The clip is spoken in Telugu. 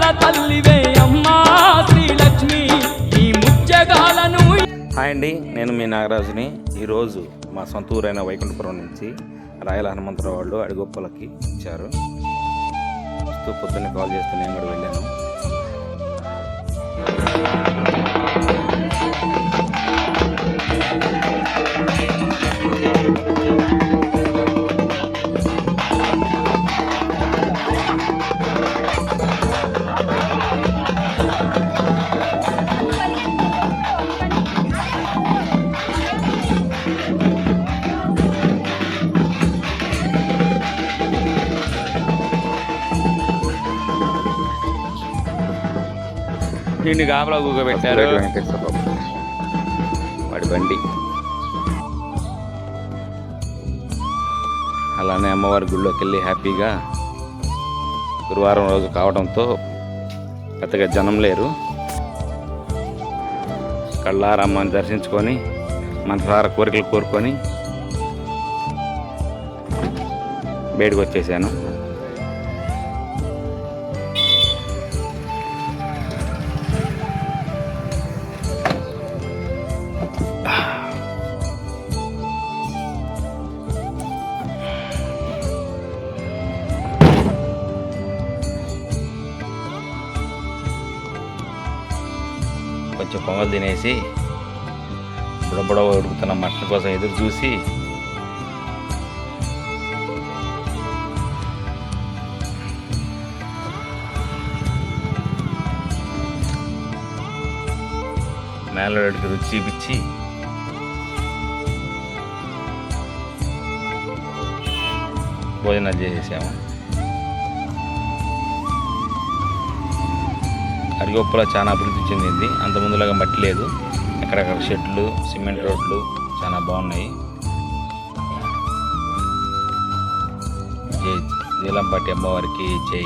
ముత్యాల తల్లివే అమ్మా శ్రీలక్ష్మి ఈ ముత్యగాలను. హాయ్ అండి, నేను మీ నాగరాజుని. ఈరోజు మా సొంత ఊరైన వైకుంఠపురం నుంచి రాయల హనుమంతరావు వాళ్ళు అడిగొప్పలకి ఇచ్చారు. వస్తూ పొద్దున్నే కాల్ చేస్తే నేను కూడా వెళ్ళాను. దీన్ని గాబలా కూగబెట్టారు. వాడి బండి అలానే అమ్మవారి గుళ్ళోకి వెళ్ళి హ్యాపీగా గురువారం రోజు కావడంతో పెద్దగా జనం లేరు. కళ్ళారా అమ్మని దర్శించుకొని మనసారా కోరికలు కోరుకొని బయటకు వచ్చేసాను. కొంచెం పొంగల్ తినేసి బుడబుడవ ఉడుకుతున్న మటన్ కోసం ఎదురు చూసి మేళడికి రుచి చూపించి భోజనాలు చేసేసాము. అరిగొప్పలో చాలా అభివృద్ధి చెందింది. అంత ముందులాగా మట్టి లేదు. అక్కడక్కడ షెడ్లు, సిమెంట్ రోడ్లు చాలా బాగున్నాయి. జై జీలంపాటి అమ్మవారికి జై.